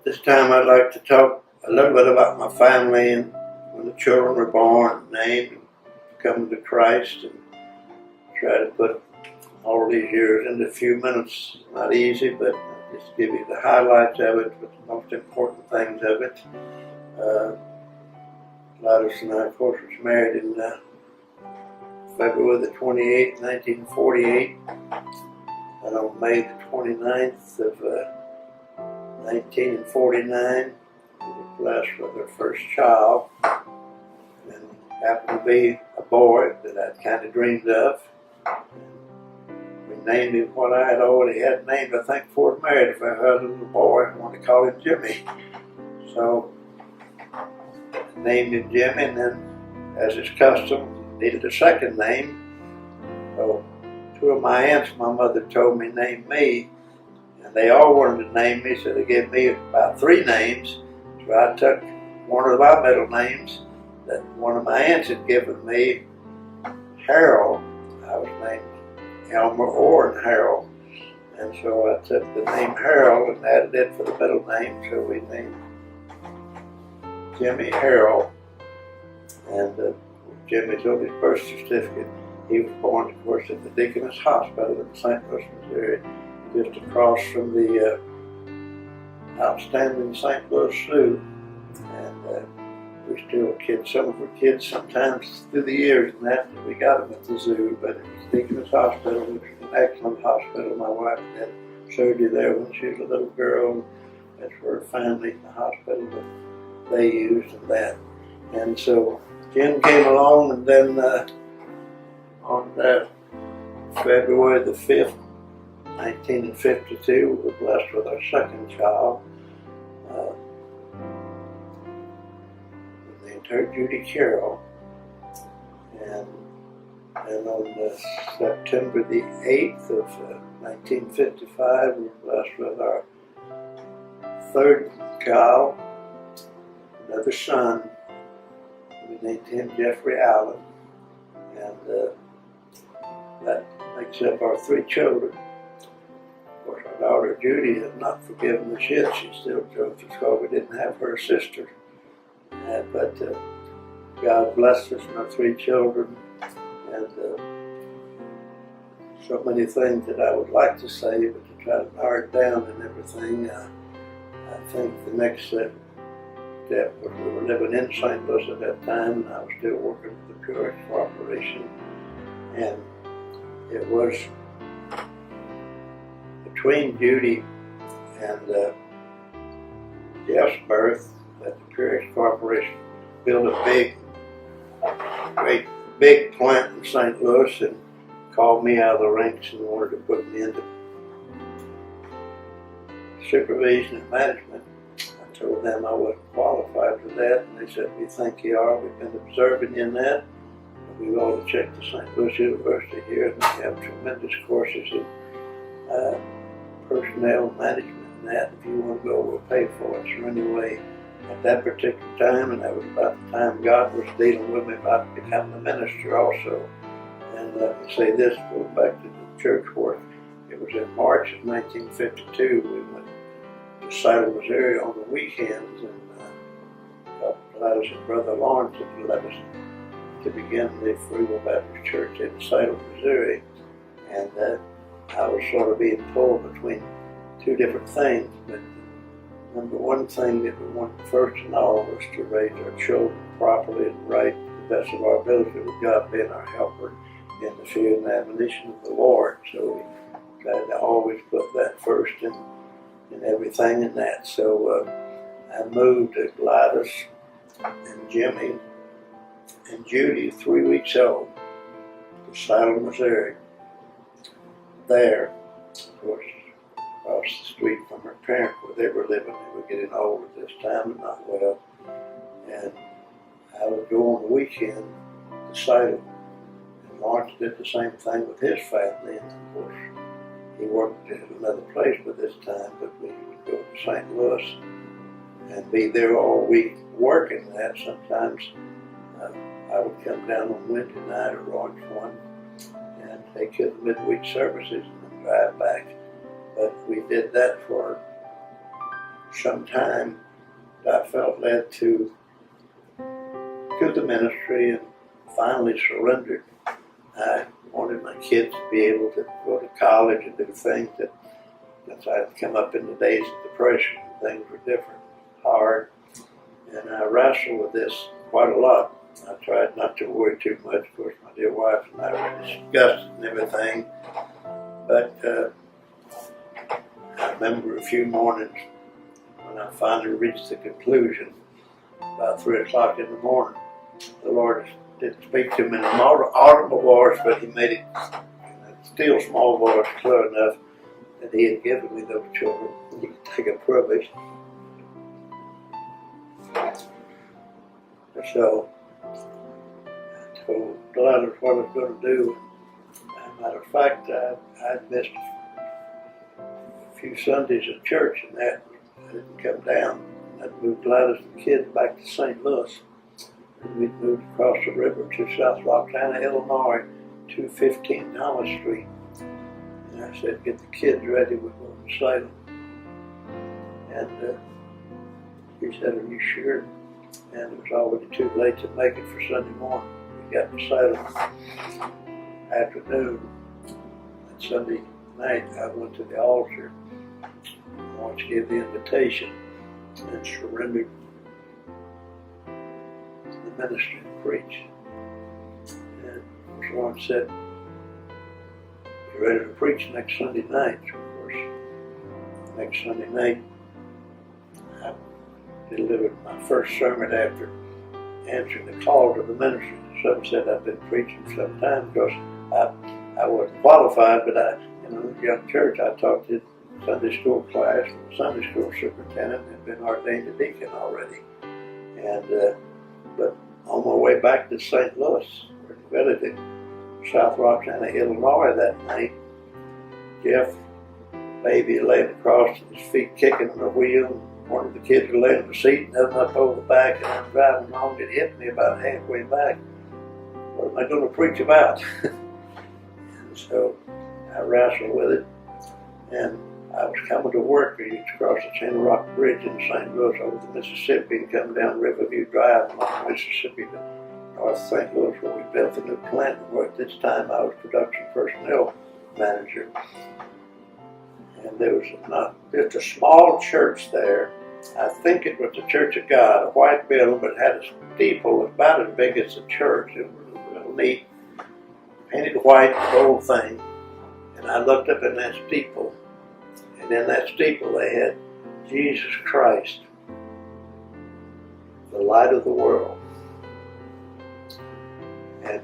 This time I'd like to talk a little bit about my family and when the children were born, named, and coming to Christ, and try to put all these years into a few minutes. Not easy, but just give you the highlights of it, but the most important things of it. Gladys and I, of course, was married in February the 28th, 1948, and on May the 29th of 1949, we were blessed with our first child, and happened to be a boy that I'd kind of dreamed of. We named him what I had already had named, I think, before I was married. If I had a little boy, I wanted to call him Jimmy. So I named him Jimmy, and then, as is custom, needed a second name. So two of my aunts, my mother told me, name me. And they all wanted to name me, so they gave me about 3 names. So I took one of my middle names that one of my aunts had given me, Harold. I was named Elmer or Harold. And so I took the name Harold and added it for the middle name, so we named Jimmy Harold. And Jimmy's on his birth certificate. He was born, of course, at the Deaconess Hospital in St. Louis, Missouri, just across from the outstanding St. Louis Zoo. And we still kids, some of our kids sometimes through the years and that we got them at the zoo, but it was Deaconess Hospital, which was an excellent hospital. My wife had surgery there when she was a little girl. That's where her family, the hospital that they used and that. And so Jim came along, and then on February the 5th, 1952, we were blessed with our second child. We named her Judy Carroll. And on September the 8th of 1955, we were blessed with our third child, another son. We named him Jeffrey Allen. And that makes up our 3 children. Of course, our daughter Judy has not forgiven us yet. She still jokes because we didn't have her sister. But God blessed us and our 3 children. And so many things that I would like to say, but to try to narrow it down and everything, I think the next step was we were living in St. Louis at that time, and I was still working with the Purist Corporation. And it was between Judy and Jeff's birth that the Purist Corporation built a big plant in St. Louis and called me out of the ranks and wanted to put me into supervision and management. I told them I wasn't qualified for that, and they said, "We think you are. We've been observing you in that. We've all checked the St. Louis University here, and they have tremendous courses in personnel management and that. If you want to go, we'll pay for it." So anyway, at that particular time, and that was about the time God was dealing with me about becoming a minister also. And let me say this, going back to the church work, it was in March of 1952, we went to Salem, Missouri on the weekends, and Gladys and Brother Lawrence had let us to begin the Free Will Baptist Church in Salem, Missouri. And I was sort of being pulled between 2 different things, but number one thing that we wanted first and all was to raise our children properly and right to the best of our ability, with God being our helper in the fear and admonition of the Lord. So we tried to always put that first in everything in that. So I moved to Gladys and Jimmy and Judy, 3 weeks old, to Salem, Missouri. There, of course, across the street from her parents where they were living. They were getting old at this time and not well. And I would go on the weekend to Salem. And Lawrence did the same thing with his family. And of course, he worked at another place by this time, but we would go to St. Louis and be there all week working that. Sometimes I would come down on Wednesday night or Lawrence one and take care of the midweek services and then drive back. But we did that for some time I felt led to the ministry and finally surrendered. I wanted my kids to be able to go to college and do things that, since I'd come up in the days of depression, things were different, hard, and I wrestled with this quite a lot. I tried not to worry too much. Of course, my dear wife and I were discussed and everything, but I remember a few mornings when I finally reached the conclusion, about 3 o'clock in the morning. The Lord didn't speak to me in an audible voice, but He made it in a still small voice clear enough that He had given me those children. You can take a privilege. So I told Gladys what I was going to do. As a matter of fact, I'd missed a few Sundays at church, and that I didn't come down. I'd moved Gladys and the kids back to St. Louis. And we'd moved across the river to South Roxana, Illinois, 215 Thomas Street. And I said, get the kids ready, we're going to Salem. And he said, are you sure? And it was already too late to make it for Sunday morning. We got to Salem afternoon. And Sunday night, I went to the altar. I wanted to give the invitation and surrendered to the ministry to preach. And the Lord said, "You ready to preach next Sunday night?" Of course, next Sunday night, I delivered my first sermon after answering the call to the ministry. Some said I've been preaching for some time because I wasn't qualified, but in a young church, I taught the Sunday school class. The Sunday school superintendent had been ordained a deacon already. And but on my way back to St. Louis, or really to South Roxana, Illinois that night, Jeff, baby, laying across his feet, kicking on the wheel. One of the kids were laying in the seat, and I'm up over the back, and I'm driving along. It hit me about halfway back. What am I going to preach about? And so I wrestled with it, and I was coming to work. We used to cross the Channel Rock Bridge in St. Louis over the Mississippi and come down Riverview Drive along the Mississippi to North St. Louis, where we built a new plant. At this time, I was production personnel manager. And there was not just a small church there. I think it was the Church of God, a white building, but it had a steeple about as big as the church. It was real neat, painted white, the whole thing. And I looked up in that steeple, and in that steeple they had Jesus Christ, the light of the world. And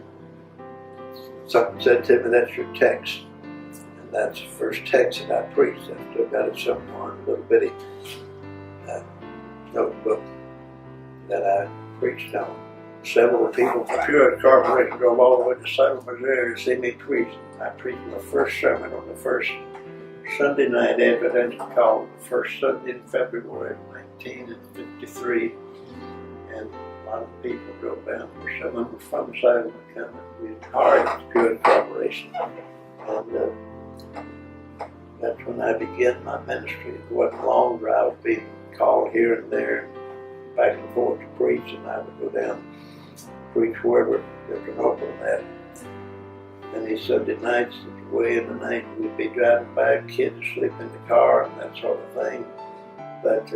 something said to me, that's your text. And that's the first text that I preached. I still got it somewhere in a little bitty notebook that I preached on. Several people from Purity Corporation drove all the way to Salem, Missouri to see me preach. I preached my first sermon on the first Sunday night after that called the first Sunday in February of 1953. And a lot of people drove down. Some of them were from Salem coming. We hired the Purity Corporation. And that's when I began my ministry. It wasn't long, but I was being called here and there, back and forth to preach, and I would go down and preach wherever there was an opening at. And these Sunday nights, way in the night, we'd be driving back, kids asleep in the car and that sort of thing. But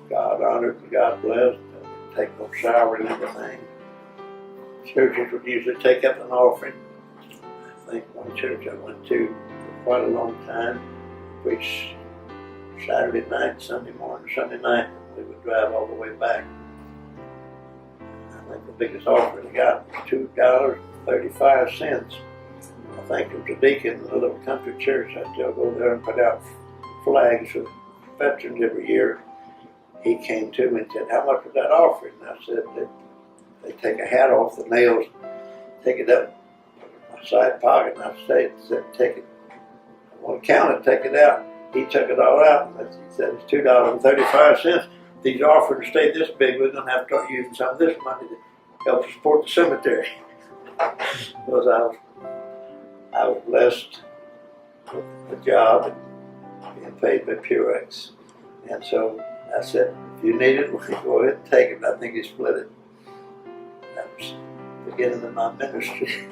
God honored and God blessed. I didn't take no shower and everything. Churches would usually take up an offering. I think one church I went to for quite a long time, preached Saturday night, Sunday morning, Sunday night, and we would drive all the way back. I think the biggest offering I got was $2.35. I think it was a deacon in a little country church. I still go there and put out flags for veterans every year. He came to me and said, "How much was that offering?" And I said, they take a hat off the nails, take it up in my side pocket, and I said, take it. I want to count it, take it out. He took it all out, and he said it's $2.35. These offerings stay this big, we're going to have to start using some of this money to help support the cemetery. Because I was blessed with a job and being paid by Purex. And so I said, if you need it, go ahead and take it. I think he split it. That was the beginning of my ministry.